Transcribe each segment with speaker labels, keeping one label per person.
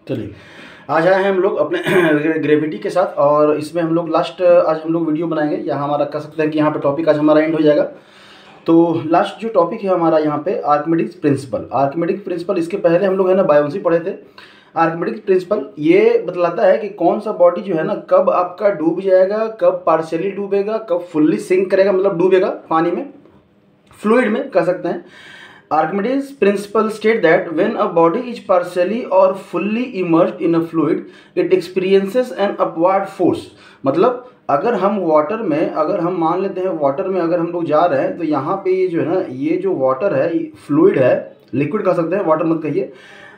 Speaker 1: चलिए, आज आए हैं हम लोग अपने ग्रेविटी के साथ, और इसमें हम लोग आज हम लोग वीडियो बनाएंगे। यहाँ हमारा कह सकते हैं कि यहाँ पे टॉपिक आज हमारा एंड हो जाएगा। तो लास्ट जो टॉपिक है हमारा यहाँ पे आर्किमिडीज प्रिंसिपल। इसके पहले हम लोग है ना बायोन्सी पढ़े थे। आर्किमिडीज प्रिंसिपल ये बतलाता है कि कौन सा बॉडी जो है ना कब आपका डूब जाएगा, कब पार्शियली डूबेगा, कब फुल्ली सिंक करेगा, मतलब डूबेगा पानी में, फ्लूइड में कह सकते हैं। Archimedes' principle state that when a body is partially or fully immersed in a fluid, it experiences an upward force। मतलब अगर हम मान लेते हैं वाटर में अगर हम लोग जा रहे हैं, तो यहाँ पे ये जो है ना, ये जो वाटर है, फ्लूइड है, लिक्विड कह सकते हैं, वाटर मत कहिए।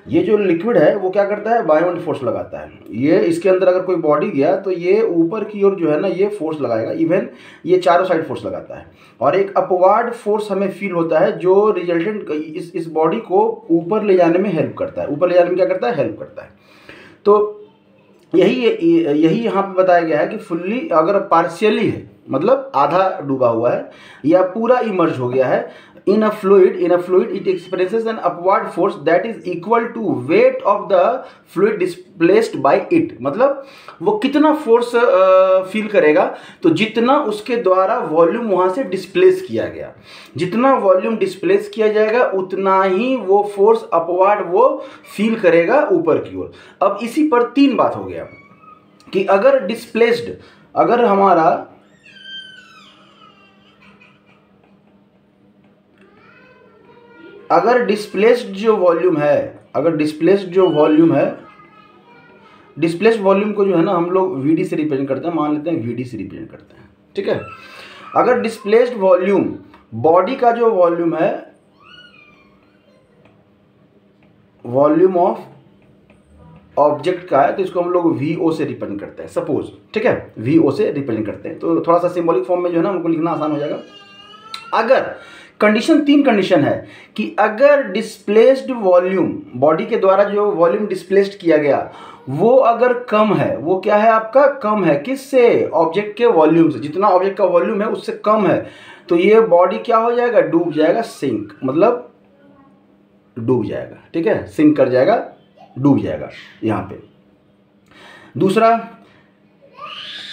Speaker 1: ये जो लिक्विड है वो क्या करता है, बायोंड फोर्स लगाता है। ये इसके अंदर अगर कोई बॉडी गया तो ये ऊपर की ओर जो है ना ये फोर्स लगाएगा, इवन ये चारों साइड फोर्स लगाता है, और एक अपवार्ड फोर्स हमें फील होता है जो रिजल्टेंट इस बॉडी को ऊपर ले जाने में हेल्प करता है। ऊपर ले जाने में क्या करता है, हेल्प करता है। तो यही यहाँ पे बताया गया है कि फुल्ली अगर पार्शियली है, मतलब आधा डूबा हुआ है, या पूरा इमर्ज हो गया है in a fluid it experiences an upward force that is equal to weight of the fluid displaced by it। मतलब वो कितना फोर्स फील करेगा, तो जितना उसके द्वारा वॉल्यूम वहां से डिस्प्लेस किया गया, जितना वॉल्यूम डिस्प्लेस किया जाएगा उतना ही वो फोर्स अपवार्ड वो फील करेगा ऊपर की ओर। अब इसी पर तीन बात हो गया कि अगर डिस्प्लेस्ड, अगर डिस्प्लेस्ड जो वॉल्यूम है, डिस्प्लेस्ड वॉल्यूम को जो है ना हम लोग वीडी से रिप्रेजेंट करते हैं, मान लेते हैं वीडी से रिप्रेजेंट करते हैं, ठीक है। अगर डिस्प्लेस्ड वॉल्यूम बॉडी का जो वॉल्यूम है, वॉल्यूम ऑफ ऑब्जेक्ट का है, तो इसको हम लोग वीओ से रिप्रेजेंट करते हैं, सपोज, ठीक है, वीओ से रिप्रेजेंट करते हैं। तो थोड़ा सा सिंबॉलिक फॉर्म में जो है ना हमको लिखना आसान हो जाएगा। अगर तीन कंडीशन है कि अगर डिस्प्लेस्ड वॉल्यूम, बॉडी के द्वारा जो वॉल्यूम डिस्प्लेस्ड किया गया वो अगर कम है, वो क्या है आपका, कम है, किससे, ऑब्जेक्ट के वॉल्यूम से, जितना ऑब्जेक्ट का वॉल्यूम है उससे कम है, तो ये बॉडी क्या हो जाएगा, डूब जाएगा, सिंक, मतलब डूब जाएगा, ठीक है, सिंक कर जाएगा, डूब जाएगा यहाँ पे। दूसरा,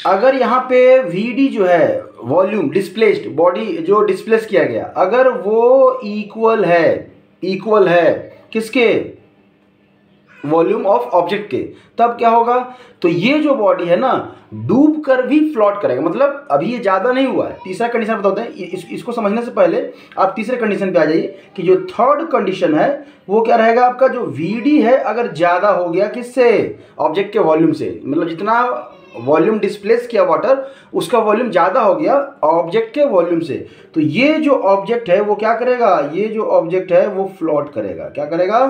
Speaker 1: अगर यहाँ पे वीडी जो है, वॉल्यूम डिस्प्लेस्ड, बॉडी जो डिस्प्लेस किया गया, अगर वो इक्वल है किसके, वॉल्यूम ऑफ ऑब्जेक्ट के, तब क्या होगा, तो ये जो बॉडी है ना डूब कर भी फ्लोट करेगा। मतलब अभी ये ज़्यादा नहीं हुआ है। तीसरा कंडीशन बताते हैं, इसको समझने से पहले आप तीसरे कंडीशन पे आ जाइए कि जो थर्ड कंडीशन है वो क्या रहेगा आपका, जो वीडी है अगर ज़्यादा हो गया किससे, ऑब्जेक्ट के वॉल्यूम से, मतलब जितना वॉल्यूम डिस्प्लेस किया वाटर उसका वॉल्यूम ज़्यादा हो गया ऑब्जेक्ट के वॉल्यूम से, तो ये जो ऑब्जेक्ट है वो क्या करेगा, ये जो ऑब्जेक्ट है वो फ्लोट करेगा। क्या करेगा,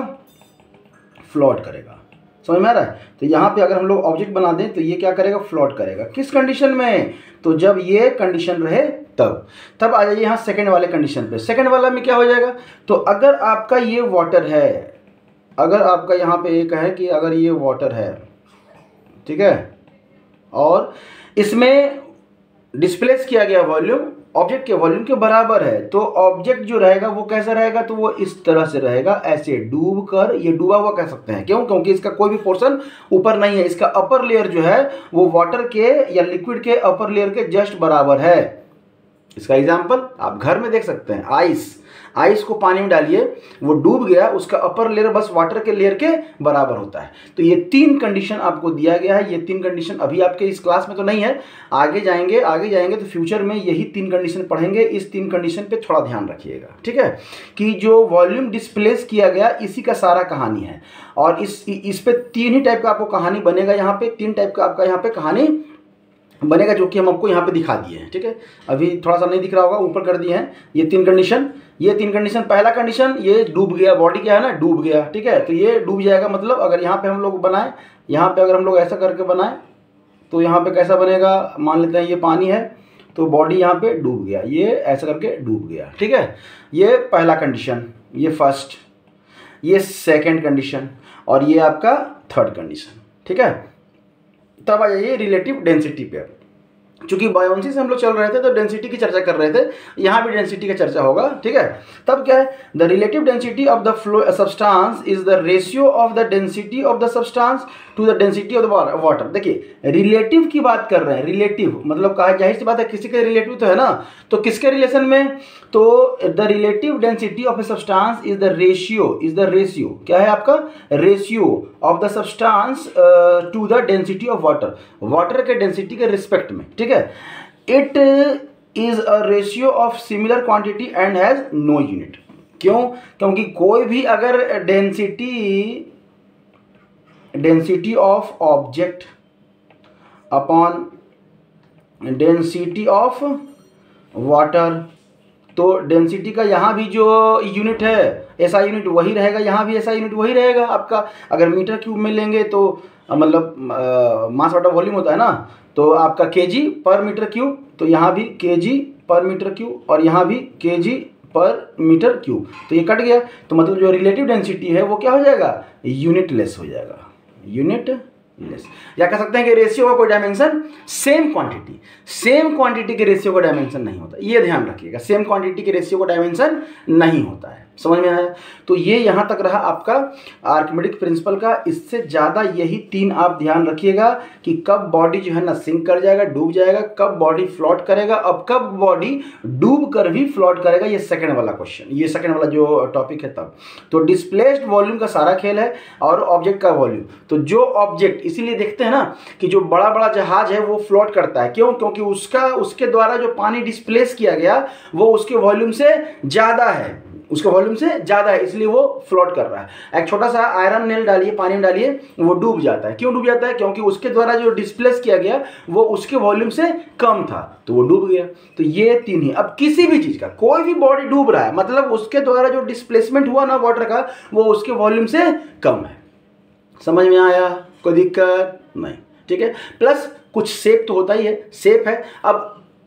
Speaker 1: फ्लोट करेगा। समझ में आ रहा है। तो यहाँ पे अगर हम लोग ऑब्जेक्ट बना दें तो ये क्या करेगा, फ्लोट करेगा। किस कंडीशन में, तो जब ये कंडीशन रहे तब आ जाइए यहाँ सेकंड वाले कंडीशन पे। सेकंड वाला में क्या हो जाएगा, तो अगर आपका ये वाटर है, अगर आपका यहाँ पे एक है कि अगर ये वाटर है, ठीक है, और इसमें डिस्प्लेस किया गया वॉल्यूम ऑब्जेक्ट के वॉल्यूम के बराबर है, तो ऑब्जेक्ट जो रहेगा वो कैसा रहेगा, तो वो इस तरह से रहेगा, ऐसे डूब कर, ये डूबा हुआ कह सकते हैं। क्यों, क्योंकि इसका कोई भी पोर्शन ऊपर नहीं है, इसका अपर लेयर जो है वो वाटर के या लिक्विड के अपर लेयर के जस्ट बराबर है। इसका एग्जाम्पल आप घर में देख सकते हैं, आइस को पानी में डालिए, वो डूब गया, उसका अपर लेयर बस वाटर के लेयर के बराबर होता है। तो ये तीन कंडीशन आपको दिया गया है। ये तीन कंडीशन अभी आपके इस क्लास में तो नहीं है, आगे जाएंगे तो फ्यूचर में यही तीन कंडीशन पढ़ेंगे। इस तीन कंडीशन पे थोड़ा ध्यान रखिएगा, ठीक है, कि जो वॉल्यूम डिस्प्लेस किया गया इसी का सारा कहानी है, और इस पे तीन ही टाइप का आपको कहानी बनेगा। यहाँ पे तीन टाइप का आपका यहाँ पे कहानी बनेगा, जो कि हम आपको यहाँ पे दिखा दिए हैं, ठीक है। अभी थोड़ा सा नहीं दिख रहा होगा, ऊपर कर दिए हैं ये तीन कंडीशन। पहला कंडीशन, ये डूब गया, बॉडी क्या है ना, डूब गया, ठीक है, तो ये डूब जाएगा। मतलब अगर यहाँ पे हम लोग बनाएं, यहाँ पे अगर हम लोग ऐसा करके बनाएं तो यहाँ पे कैसा बनेगा, मान लेते हैं ये पानी है, तो बॉडी यहाँ पे डूब गया, ये ऐसा करके डूब गया, ठीक है। ये पहला कंडीशन, ये फर्स्ट, ये सेकेंड कंडीशन, और ये आपका थर्ड कंडीशन, ठीक है। तब आ जाइए रिलेटिव डेंसिटी पे। चूंकि बायोन्सी से हम लोग चल रहे थे तो डेंसिटी की चर्चा कर रहे थे, यहाँ भी डेंसिटी का चर्चा होगा, ठीक है। तब क्या है, the relative density of the flow substance is the ratio of the density of the substance to the density of the water. देखिए रिलेटिव की बात कर रहे हैं, रिलेटिव मतलब कहा, जाहिर सी बात है किसी के रिलेटिव तो है ना, तो किसके रिलेशन में, तो the relative density of a substance is the ratio, क्या है आपका, ratio of the substance to the density of water के डेंसिटी के रिस्पेक्ट में, ठीक है। It is a ratio of similar quantity and has no unit. क्यों, क्योंकि कोई भी अगर density of object upon density of water, तो डेंसिटी का यहाँ भी जो यूनिट है ऐसा यूनिट वही रहेगा, यहाँ भी ऐसा यूनिट वही रहेगा आपका। अगर मीटर क्यूब में लेंगे तो मतलब मास बटा वॉल्यूम होता है ना, तो आपका केजी पर मीटर क्यूब, तो यहाँ भी केजी पर मीटर क्यूब और यहाँ भी केजी पर मीटर क्यूब, तो ये कट गया। तो मतलब जो रिलेटिव डेंसिटी है वो क्या हो जाएगा, यूनिट लेस हो जाएगा, यूनिट लेस। या कह सकते हैं कि रेशियो का कोई डायमेंशन, सेम क्वांटिटी के रेशियो का डायमेंशन नहीं होता, ये ध्यान रखिएगा, सेम क्वांटिटी के रेशियो का डायमेंशन नहीं होता है। समझ में आया। तो ये यहाँ तक रहा आपका आर्किमिडीज प्रिंसिपल का। इससे ज़्यादा यही तीन आप ध्यान रखिएगा कि कब बॉडी जो है ना सिंक कर जाएगा, डूब जाएगा, कब बॉडी फ्लोट करेगा, अब कब बॉडी डूब कर भी फ्लोट करेगा, ये सेकंड वाला क्वेश्चन, ये सेकंड वाला जो टॉपिक है तब। तो डिस्प्लेस्ड वॉल्यूम का सारा खेल है और ऑब्जेक्ट का वॉल्यूम। तो जो ऑब्जेक्ट, इसीलिए देखते हैं ना कि जो बड़ा बड़ा जहाज है वो फ्लोट करता है, क्यों, क्योंकि उसके द्वारा जो पानी डिस्प्लेस किया गया वो उसके वॉल्यूम से ज़्यादा है, इसलिए वो फ्लोट कर रहा है। एक छोटा सा आयरन नेल डालिए, पानी में डालिए, वो डूब जाता है। क्यों डूब जाता है, क्योंकि उसके द्वारा जो डिस्प्लेस किया गया वो उसके वॉल्यूम से कम था, तो वो डूब गया। तो ये तीन ही। अब किसी भी चीज़ का, कोई भी बॉडी डूब रहा है मतलब उसके द्वारा जो डिस्प्लेसमेंट हुआ ना वाटर का, वो उसके वॉल्यूम से कम है। समझ में आया, कोई दिक्कत नहीं, ठीक है। प्लस कुछ शेप तो होता ही है, शेप है।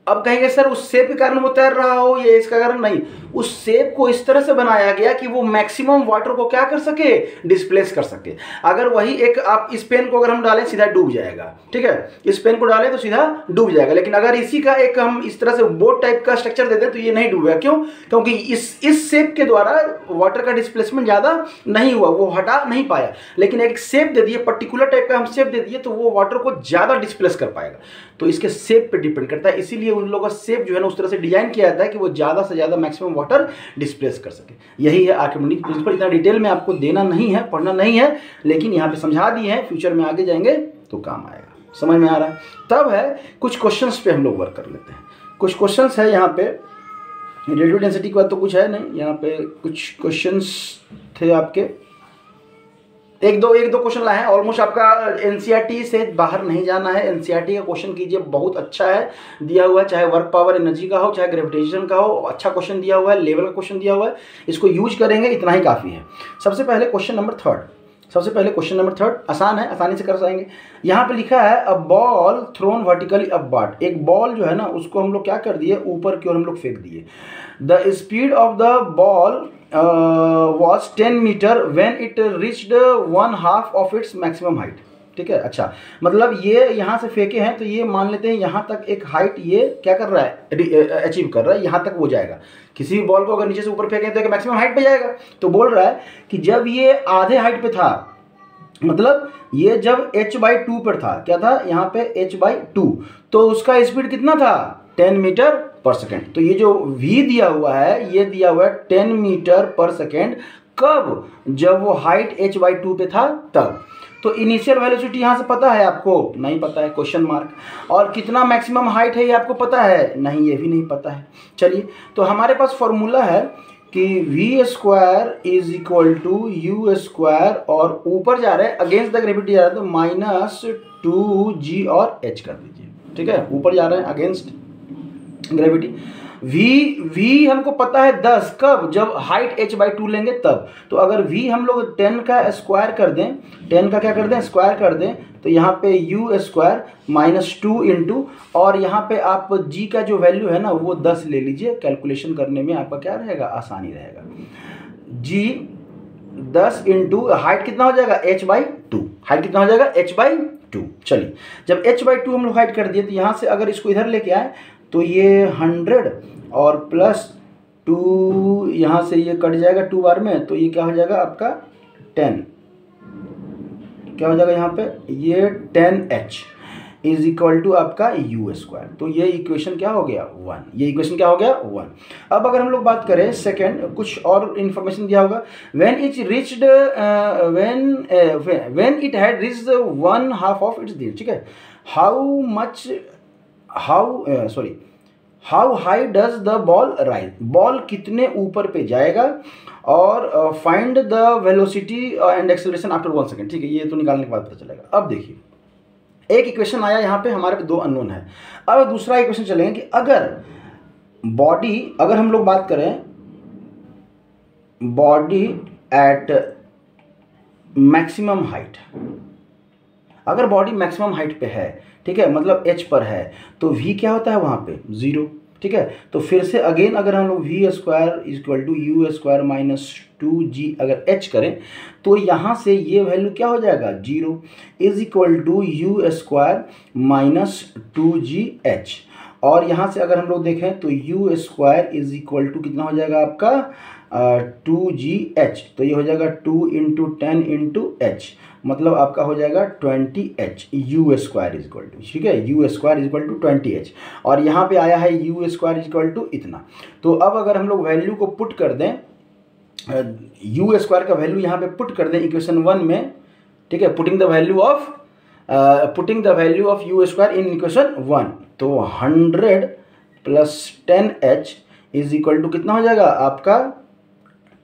Speaker 1: अब कहेंगे सर उस शेप के कारण वो तैर रहा हो, ये इसका कारण नहीं, उस शेप को इस तरह से बनाया गया कि वो मैक्सिमम वाटर को क्या कर सके, डिस्प्लेस कर सके। अगर वही एक आप इस पेन को अगर हम डालें सीधा डूब जाएगा, ठीक है, इस पेन को डालें तो सीधा डूब जाएगा। लेकिन अगर इसी का एक हम इस तरह से बोट टाइप का स्ट्रक्चर दे दें तो ये नहीं डूबेगा। क्यों, क्योंकि इस शेप के द्वारा वाटर का डिस्प्लेसमेंट ज़्यादा नहीं हुआ, वो हटा नहीं पाया। लेकिन एक शेप दे दिए, पर्टिकुलर टाइप का हम शेप दे दिए, तो वो वाटर को ज़्यादा डिस्प्लेस कर पाएगा। तो इसके शेप पे डिपेंड करता है, इसीलिए उन लोगों का शेप जो है ना उस तरह से डिजाइन किया जाता है कि वो ज़्यादा से ज़्यादा मैक्सिमम वाटर डिस्प्लेस कर सके। यही है आर्किमिडीज प्रिंसिपल। इतना डिटेल में आपको देना नहीं है, पढ़ना नहीं है, लेकिन यहाँ पे समझा दिए हैं, फ्यूचर में आगे जाएंगे तो काम आएगा। समझ में आ रहा है। तब है कुछ क्वेश्चंस पे हम लोग वर्क कर लेते हैं। कुछ क्वेश्चंस है यहाँ पे, रिलेटिव डेंसिटी के बाद तो कुछ है नहीं, यहाँ पे कुछ क्वेश्चंस थे आपके, एक दो क्वेश्चन लाए हैं। ऑलमोस्ट आपका एनसीईआरटी से बाहर नहीं जाना है, एनसीईआरटी का क्वेश्चन कीजिए, बहुत अच्छा है दिया हुआ है, चाहे वर्क पावर एनर्जी का हो, चाहे ग्रेविटेशन का हो, अच्छा क्वेश्चन दिया हुआ है, लेवल का क्वेश्चन दिया हुआ है, इसको यूज करेंगे, इतना ही काफ़ी है। सबसे पहले क्वेश्चन नंबर थर्ड आसान है, आसानी से कर पाएंगे। यहाँ पे लिखा है a ball thrown vertically upward. एक बॉल जो है ना उसको हम लोग क्या कर दिए, ऊपर की ओर हम लोग फेंक दिए। The speed of the ball was 10 meter when it reached 1/2 of its maximum height। ठीक है, अच्छा मतलब ये यहाँ से फेंके हैं तो ये मान लेते हैं यहाँ तक एक हाइट ये क्या कर रहा है, अचीव कर रहा है, यहाँ तक वो जाएगा। किसी भी बॉल को अगर नीचे से ऊपर फेंकें तो एक मैक्सिमम हाइट पे जाएगा। तो बोल रहा है कि जब ये आधे हाइट पे था, मतलब ये जब h/2 पर था, क्या था यहाँ पे h/2, तो उसका स्पीड कितना था, 10 मीटर पर सेकेंड। तो ये जो v दिया हुआ है, ये दिया हुआ है 10 मीटर पर सेकेंड। कब, जब वो हाइट h/2 पे था तब। तो इनिशियल वेलोसिटी यहाँ से पता है आपको, नहीं पता है, क्वेश्चन मार्क। और कितना मैक्सिमम हाइट है ये आपको पता है, नहीं, ये भी नहीं पता है। चलिए, तो हमारे पास फॉर्मूला है कि v² is equal to u², और ऊपर जा रहे हैं अगेंस्ट द ग्रेविटी जा रहा है तो -2g और h कर दीजिए। ठीक है, ऊपर जा रहे हैं अगेंस्ट ग्रेविटी। v हमको पता है 10, कब, जब हाइट h/2 लेंगे तब। तो अगर v हम लोग 10 का स्क्वायर कर दें, 10 का क्या कर दें, स्क्वायर कर दें, तो यहाँ पे u² -2 इंटू, और यहाँ पे आप g का जो वैल्यू है ना वो 10 ले लीजिए, कैलकुलेशन करने में आपका क्या रहेगा, आसानी रहेगा। g 10 इंटू हाइट कितना हो जाएगा, h/2, हाइट कितना हो जाएगा, h/2। 2। चलिए, जब h/2 हम लोग हाइड कर दिए तो यहाँ से अगर इसको इधर लेके आए तो ये 100 और प्लस 2 यहाँ से ये कट जाएगा 2 बार में, तो ये क्या हो जाएगा आपका 10, क्या हो जाएगा यहाँ पे ये 10h इज इक्वल टू आपका u²। तो ये इक्वेशन क्या हो गया 1, ये इक्वेशन क्या हो गया 1। अब अगर हम लोग बात करें सेकंड, कुछ और इन्फॉर्मेशन दिया होगा, when it had reached 1/2 of its distance, ठीक है, how high does the ball rise, ball कितने ऊपर पे जाएगा, और find the velocity and acceleration after 1 second, ठीक है, ये तो निकालने के बाद पता चलेगा। अब देखिए एक इक्वेशन आया यहाँ पे, हमारे पे 2 अननोन है। अब दूसरा इक्वेशन चलेंगे कि अगर हम लोग बात करें बॉडी एट मैक्सिमम हाइट, अगर बॉडी मैक्सिमम हाइट पे है, ठीक है, मतलब h पर है, तो v क्या होता है वहाँ पे 0, ठीक है। तो फिर से अगेन अगर हम लोग v² equal to u² minus 2g अगर h करें तो यहाँ से ये वैल्यू क्या हो जाएगा 0 is equal to u² minus 2gh। और यहाँ से अगर हम लोग देखें तो u² इज इक्वल टू कितना हो जाएगा आपका 2gh, तो ये हो जाएगा 2 इंटू 10 इंटू h, मतलब आपका हो जाएगा 20h u² is equal to, ठीक है, u² is equal to 20h, और यहाँ पे आया है u² इज इक्वल टू इतना। तो अब अगर हम लोग वैल्यू को पुट कर दें, u² का वैल्यू यहाँ पे पुट कर दें इक्वेशन 1 में, ठीक है, putting the value of u² in equation 1, तो 100 plus 10h is equal to कितना हो जाएगा आपका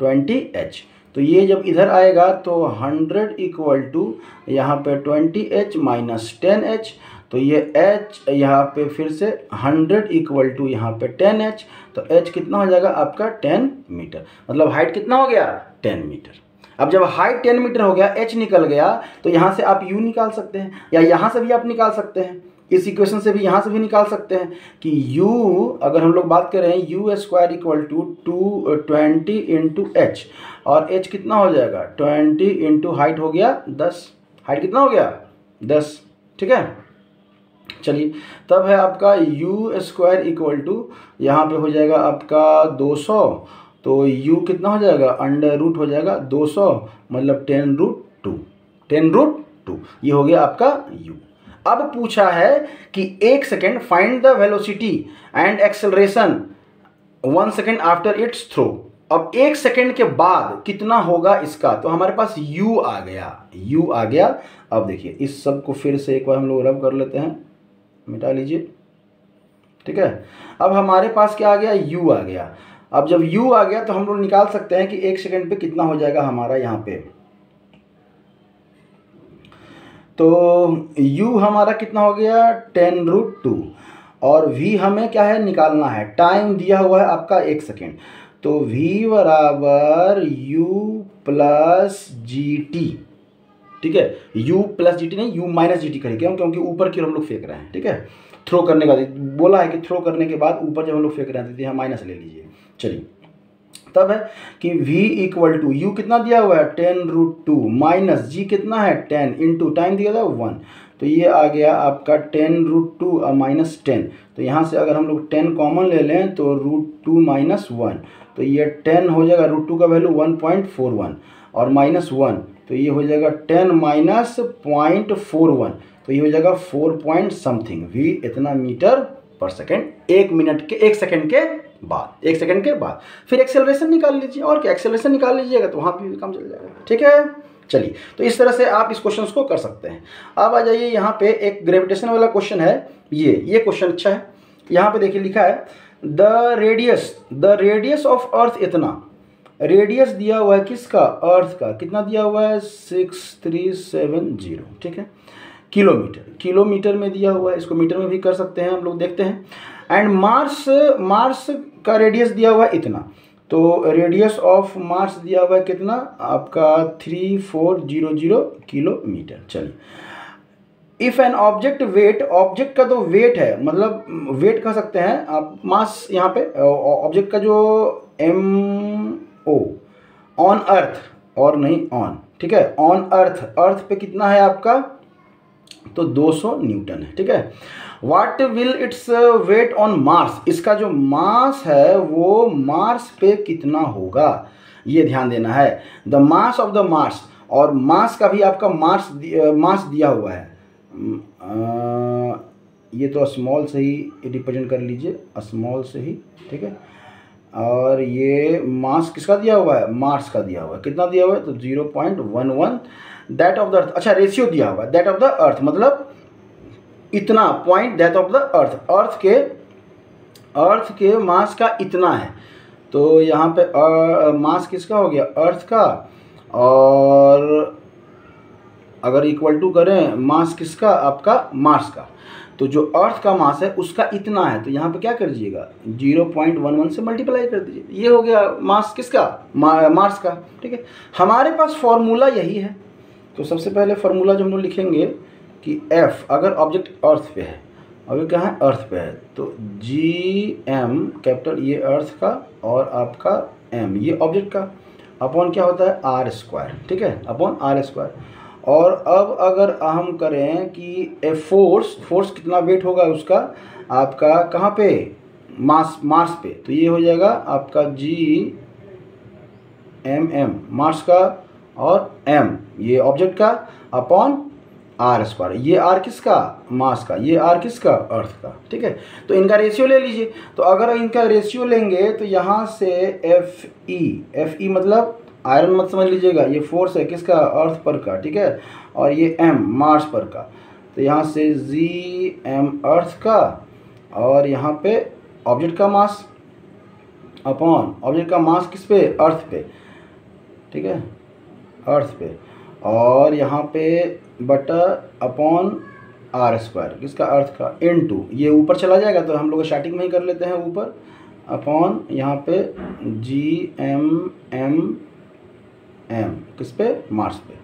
Speaker 1: 20h। तो ये जब इधर आएगा तो 100 इक्वल टू यहाँ पे 20h माइनस 10h, तो ये h यहाँ पे फिर से 100 इक्वल टू यहाँ पे 10h, तो h कितना हो जाएगा आपका 10 मीटर, मतलब हाइट कितना हो गया 10 मीटर। अब जब हाइट 10 मीटर हो गया, h निकल गया, तो यहाँ से आप u निकाल सकते हैं, या यहाँ से भी आप निकाल सकते हैं, इस इक्वेशन से भी यहाँ से भी निकाल सकते हैं कि u, अगर हम लोग बात करें u² equal to 20 into h, और h कितना हो जाएगा 20 इंटू हाइट हो गया 10, हाइट कितना हो गया 10, ठीक है। चलिए, तब है आपका u² इक्वल टू यहाँ पे हो जाएगा आपका 200, तो u कितना हो जाएगा अंडर रूट हो जाएगा 200, मतलब 10√2, ये हो गया आपका u। अब पूछा है कि 1 second find the velocity and acceleration 1 second after its throw. अब 1 सेकेंड के बाद कितना होगा इसका, तो हमारे पास u आ गया। अब देखिए इस सब को फिर से एक बार हम लोग रब कर लेते हैं, मिटा लीजिए, ठीक है। अब हमारे पास क्या आ गया u आ गया। अब जब u आ गया तो हम लोग निकाल सकते हैं कि 1 सेकेंड पे कितना हो जाएगा हमारा यहाँ पे, तो u हमारा कितना हो गया 10√2, और v हमें क्या है निकालना है, टाइम दिया हुआ है आपका 1 सेकेंड, तो v बराबर u प्लस gt, ठीक है, u प्लस gt नहीं, u माइनस gt करेंगे क्योंकि ऊपर की हम लोग फेंक रहे हैं, ठीक है, थ्रो करने का बोला है कि थ्रो करने के बाद ऊपर जब हम लोग फेंक रहे हैं तो यहाँ माइनस ले लीजिए। चलिए, तब है कि v इक्वल टू u कितना दिया हुआ है 10√2 माइनस g कितना है 10 इंटू टाइम दिया था 1, तो ये आ गया आपका 10√2 और माइनस 10, तो यहाँ से अगर हम लोग 10 कॉमन ले लें तो √2 माइनस 1, तो ये 10 हो जाएगा, √2 का वैल्यू 1.41 और माइनस 1, तो ये हो जाएगा 10 माइनस 0.41, तो ये हो जाएगा 4 पॉइंट समथिंग v इतना मीटर पर सेकेंड, 1 सेकेंड के बाद। फिर एक्सेलरेशन निकाल लीजिए, और क्या एक्सेलरेशन निकाल लीजिएगा तो वहाँ भी काम चल जाएगा, ठीक है। चलिए, तो इस तरह से आप इस क्वेश्चन को कर सकते हैं। अब आ जाइए यहाँ पे एक ग्रेविटेशन वाला क्वेश्चन है, ये क्वेश्चन अच्छा है। यहाँ पे देखिए लिखा है द रेडियस ऑफ अर्थ इतना, रेडियस दिया हुआ है किसका, अर्थ का, कितना दिया हुआ है 6370, ठीक है, किलोमीटर में दिया हुआ है, इसको मीटर में भी कर सकते हैं हम लोग, देखते हैं। एंड मार्स का रेडियस दिया हुआ है इतना, तो रेडियस ऑफ मार्स दिया हुआ है कितना आपका 3400 किलोमीटर। चलिए, if an object wait, object का तो वेट है, मतलब वेट कह सकते हैं आप, मास यहाँ पे ऑब्जेक्ट का जो MO ऑन अर्थ, और नहीं ऑन, ठीक है, ऑन अर्थ पे कितना है आपका तो 200 न्यूटन है, ठीक है। What will its weight on Mars, इसका जो मास है वो मार्स पे कितना होगा, ये ध्यान देना है। The mass of the Mars, और मास का भी आपका मास दिया हुआ है। ये तो स्मॉल से ही रिप्रेजेंट कर लीजिए, स्मॉल से ही, ठीक है। और ये मास किसका दिया हुआ है, मार्स का दिया हुआ है। कितना दिया हुआ है, तो 0.11 दैट ऑफ द अर्थ। अच्छा, रेशियो दिया हुआ है दैट ऑफ द अर्थ, मतलब इतना point that of the earth, earth के मास का इतना है। तो यहाँ पे मास किसका हो गया, अर्थ का, और अगर इक्वल टू करें मास किसका, आपका मार्स का, तो जो अर्थ का मास है उसका इतना है। तो यहाँ पे क्या कर दीजिएगा, 0.11 से मल्टीप्लाई कर दीजिए, ये हो गया मास किसका, मार्स का, ठीक है। हमारे पास फॉर्मूला यही है। तो सबसे पहले फार्मूला जो हम लोग लिखेंगे कि F, अगर ऑब्जेक्ट अर्थ पे है, अगर क्या है, अर्थ पे है, तो GM कैपिटल, ये अर्थ का, और आपका M ये ऑब्जेक्ट का, अपॉन क्या होता है, R², ठीक है, अपॉन R²। और अब अगर हम करें कि फोर्स कितना वेट होगा उसका, आपका कहाँ पे, मार्स पे, तो ये हो जाएगा आपका GMM मार्स का, और M ये ऑब्जेक्ट का, अपॉन R²। ये R किसका, मास का, ये R किसका, अर्थ का, ठीक है। तो इनका रेशियो ले लीजिए। तो अगर इनका रेशियो लेंगे तो यहाँ से FE मतलब आयरन मत समझ लीजिएगा, ये फोर्स है किसका, अर्थ पर का, ठीक है, और ये M मार्स पर का। तो यहाँ से GM अर्थ का, और यहाँ पे ऑब्जेक्ट का मास, अपॉन ऑब्जेक्ट का मास किस पे, अर्थ पे, ठीक है, अर्थ पे, और यहाँ पे बटा अपॉन R² किसका, अर्थ का, इनटू, ये ऊपर चला जाएगा तो हम लोग स्टार्टिंग में ही कर लेते हैं ऊपर, अपॉन यहाँ पे GMM किस पे, मार्स पे।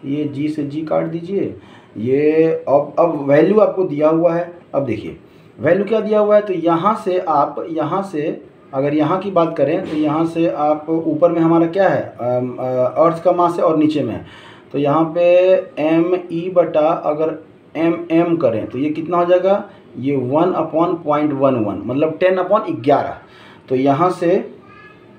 Speaker 1: ये G से G काट दीजिए। ये अब वैल्यू आपको दिया हुआ है। अब देखिए वैल्यू क्या दिया हुआ है, तो यहाँ से अगर यहाँ की बात करें तो यहाँ से आप ऊपर में हमारा क्या है, अर्थ का मास है, और नीचे में है, तो यहाँ पे ME बटा अगर MM करें तो ये कितना हो जाएगा, ये 1/0.11 मतलब 10/11। तो यहाँ से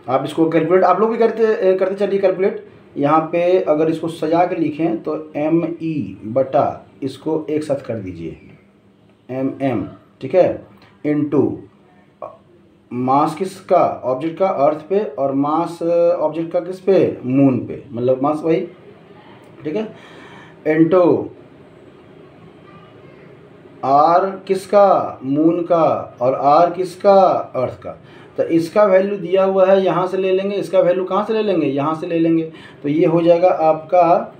Speaker 1: आप इसको कैलकुलेट, आप लोग भी करते चलिए कैलकुलेट। यहाँ पे अगर इसको सजा के लिखें तो ME बटा इसको एक साथ कर दीजिए MM, ठीक है, इनटू मास किसका, ऑब्जेक्ट का, अर्थ पे, और मास ऑब्जेक्ट का किस पे, मून पे, मतलब मास वही, ठीक है, इनटू R किसका, मून का, और R किसका, अर्थ का। तो इसका वैल्यू दिया हुआ है, यहाँ से ले लेंगे, इसका वैल्यू कहाँ से ले लेंगे, यहाँ से ले लेंगे। तो ये हो जाएगा आपका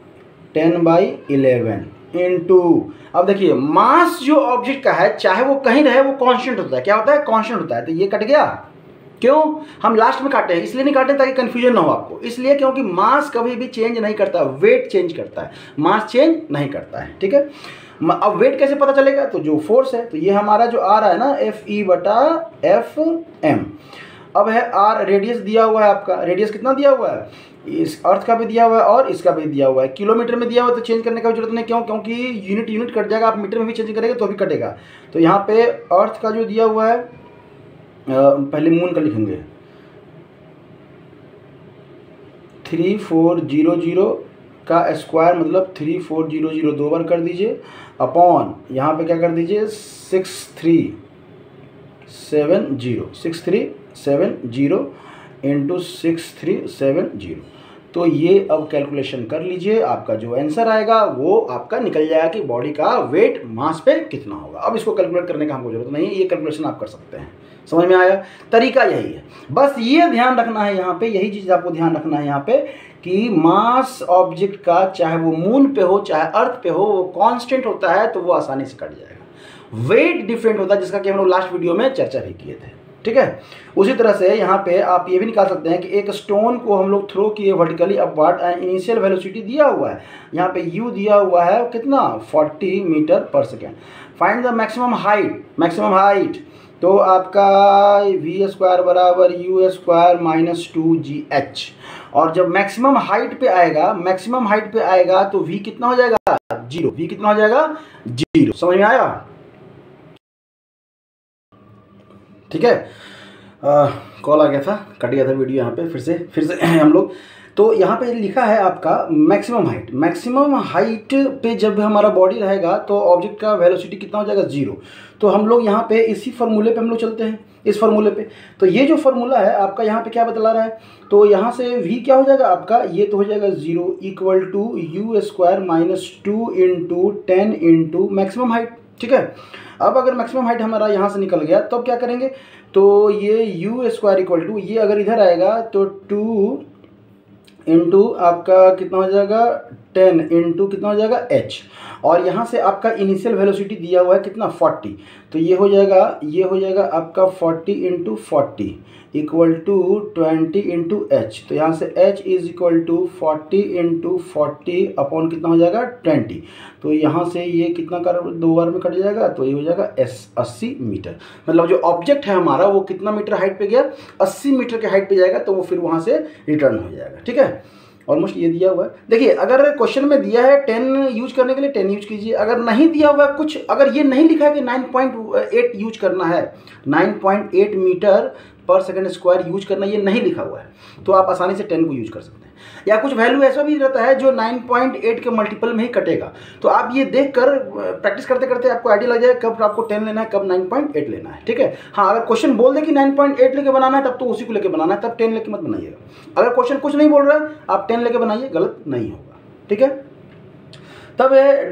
Speaker 1: 10/11 इनटू, अब देखिए मास जो ऑब्जेक्ट का है चाहे वो कहीं रहे वो कांस्टेंट होता है। क्या होता है, कांस्टेंट होता है। तो ये कट गया, क्यों, हम लास्ट में काटे हैं, इसलिए नहीं काटे ताकि कंफ्यूजन ना हो आपको, इसलिए क्योंकि मास कभी भी चेंज नहीं करता, वेट चेंज करता है, मास चेंज नहीं करता है, ठीक है। अब वेट कैसे पता चलेगा, तो जो फोर्स है, तो ये हमारा जो आ रहा है ना FE बटा FM। अब है R, रेडियस दिया हुआ है आपका, रेडियस कितना दिया हुआ है, इस अर्थ का भी दिया हुआ है और इसका भी दिया हुआ है, किलोमीटर में दिया हुआ है, तो चेंज करने का जरूरत नहीं, क्यों, क्योंकि यूनिट कट जाएगा, आप मीटर में भी चेंज करेंगे तो भी कटेगा। तो यहाँ पे अर्थ का जो दिया हुआ है, पहले मून का लिखेंगे 3400 का स्क्वायर मतलब 3400 दो बार कर दीजिए, अपॉन यहाँ पे क्या कर दीजिए 6370 इंटू 6370। तो ये अब कैलकुलेशन कर लीजिए, आपका जो आंसर आएगा वो आपका निकल जाएगा कि बॉडी का वेट मास पे कितना होगा। अब इसको कैलकुलेट करने का हमको जरूरत नहीं है, ये कैलकुलेशन आप कर सकते हैं। समझ में आया, तरीका यही है, बस ये ध्यान रखना है यहाँ पे, यही चीज़ आपको ध्यान रखना है यहाँ पे कि मास ऑब्जेक्ट का चाहे वो मून पे हो चाहे अर्थ पे हो वो कांस्टेंट होता है, तो वो आसानी से कट जाएगा। वेट डिफरेंट होता है, जिसका कि हम लोग लास्ट वीडियो में चर्चा भी किए थे, ठीक है। उसी तरह से यहाँ पे आप ये भी निकाल सकते हैं कि एक स्टोन को हम लोग थ्रो किए वर्टिकली अपवर्ड, इनिशियल वेलोसिटी दिया हुआ है, यहाँ पे u दिया हुआ है कितना 40 मीटर पर second. Find the maximum height, तो आपका वी स्क्वायर बराबर यू स्क्वायर माइनस 2GH। और जब मैक्सिमम हाइट पे आएगा, मैक्सिमम हाइट पे आएगा तो v कितना हो जाएगा, 0। v कितना हो जाएगा, 0। समझ में आया? ठीक है, कॉल आ गया था, कट गया था वीडियो यहाँ पे, फिर से हम लोग। तो यहाँ पे लिखा है आपका मैक्सिमम हाइट। मैक्सिमम हाइट पे जब हमारा बॉडी रहेगा तो ऑब्जेक्ट का वेलोसिटी कितना हो जाएगा, 0। तो हम लोग यहाँ पे इसी फार्मूले पे हम लोग चलते हैं, इस फार्मूले पे। तो ये जो फार्मूला है आपका यहाँ पे क्या बतला रहा है, तो यहाँ से v क्या हो जाएगा आपका, ये तो हो जाएगा 0 equal to u square minus 2 into 10 into maximum height. ठीक है, अब अगर मैक्सिमम हाइट हमारा यहाँ से निकल गया तो अब क्या करेंगे, तो ये यू स्क्वायर इक्वल टू, ये अगर इधर आएगा तो 2 इंटू आपका कितना हो जाएगा, 10 इंटू कितना हो जाएगा h। और यहाँ से आपका इनिशियल वेलोसिटी दिया हुआ है कितना, 40। तो ये हो जाएगा आपका 40 into 40 equal to 20 into h। तो यहाँ से h is equal to 40 into 40 upon कितना हो जाएगा, 20। तो यहाँ से ये कितना कर 2 बार में कट जाएगा, तो ये हो जाएगा 80 मीटर। मतलब जो ऑब्जेक्ट है हमारा वो कितना मीटर हाइट पे गया, 80 मीटर के हाइट पे जाएगा, तो वो फिर वहाँ से रिटर्न हो जाएगा। ठीक है, ऑलमोस्ट ये दिया हुआ है। देखिए अगर क्वेश्चन में दिया है 10 यूज करने के लिए 10 यूज कीजिए, अगर नहीं दिया हुआ है कुछ, अगर ये नहीं लिखा है कि 9.8 यूज करना है, 9.8 मीटर पर सेकंड स्क्वायर यूज करना, ये नहीं लिखा हुआ है, तो आप आसानी से 10 को यूज कर सकते हैं। या कुछ वैल्यू ऐसा भी रहता है जो 9.8 के मल्टीपल में ही कटेगा, तो आप ये देखकर प्रैक्टिस करते करते आपको आइडिया लग जाए कब आपको 10 लेना है, कब 9.8 लेना है। ठीक है, हाँ अगर क्वेश्चन बोल दे कि 9.8 लेके बनाना है तब तो उसी को लेके बनाना है, तब 10 लेके मत बनाइएगा। अगर क्वेश्चन कुछ नहीं बोल रहा है आप 10 लेके बनाइए, गलत नहीं होगा। ठीक है, तब है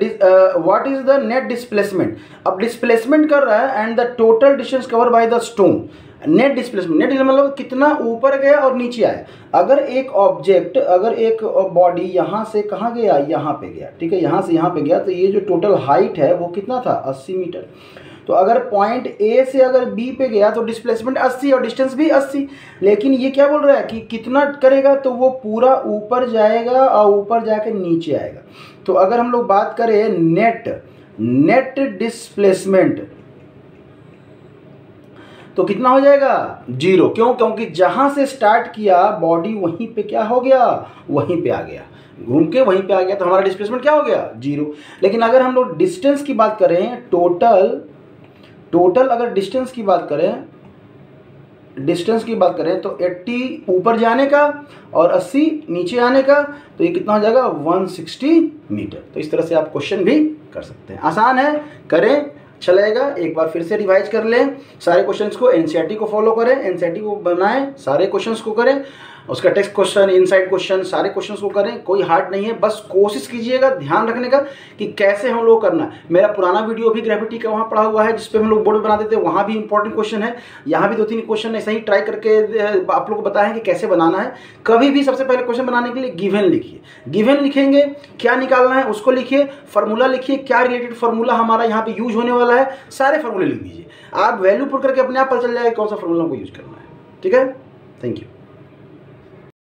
Speaker 1: what is the net displacement. अब डिस्प्लेसमेंट कर रहा है and the total distance cover by the stone. Net displacement, net मतलब कितना ऊपर गया और नीचे आया। अगर एक ऑब्जेक्ट, अगर एक बॉडी यहाँ से कहाँ गया, यहाँ पे गया, ठीक है, यहाँ से यहाँ पे गया, तो ये जो टोटल हाइट है वो कितना था, 80 मीटर। तो अगर पॉइंट ए से अगर बी पे गया तो डिस्प्लेसमेंट 80 और डिस्टेंस भी 80। लेकिन ये क्या बोल रहा है कि कितना करेगा, तो वो पूरा ऊपर जाएगा और ऊपर जाके नीचे आएगा। तो अगर हम लोग बात करें नेट डिस्प्लेसमेंट, तो कितना हो जाएगा, 0। क्यों, क्योंकि जहां से स्टार्ट किया बॉडी वहीं पे क्या हो गया, वहीं पे आ गया, घूम के वहीं पे आ गया, तो हमारा डिस्प्लेसमेंट क्या हो गया, 0। लेकिन अगर हम लोग डिस्टेंस की बात करें, टोटल अगर डिस्टेंस की बात करें तो 80 ऊपर जाने का और 80 नीचे आने का, तो ये कितना हो जाएगा, 160 मीटर। तो इस तरह से आप क्वेश्चन भी कर सकते हैं, आसान है, करें, चलेगा। एक बार फिर से रिवाइज कर लें सारे क्वेश्चंस को, एनसीईआरटी को फॉलो करें, एनसीईआरटी को बनाएं, सारे क्वेश्चंस को करें, उसका टेक्स्ट क्वेश्चन, इनसाइड क्वेश्चन, सारे क्वेश्चंस को करें, कोई हार्ड नहीं है। बस कोशिश कीजिएगा ध्यान रखने का कि कैसे हम लोग करना है। मेरा पुराना वीडियो भी ग्रेविटी का वहाँ पड़ा हुआ है जिसपे हम लोग बोर्ड बना देते हैं, वहाँ भी इंपॉर्टेंट क्वेश्चन है, यहाँ भी 2-3 क्वेश्चन ऐसे ही ट्राई करके आप लोग को बताएं कि कैसे बनाना है। कभी भी सबसे पहले क्वेश्चन बनाने के लिए गिवन लिखिए, गिवन लिखेंगे, क्या निकालना है उसको लिखिए, फार्मूला लिखिए, क्या रिलेटेड फार्मूला हमारा यहाँ पे यूज होने वाला है, सारे फार्मूले लिख दीजिए। आप वैल्यू पुट करके अपने आप पता चल जाएगा कौन सा फार्मूला को यूज करना है। ठीक है, थैंक यू।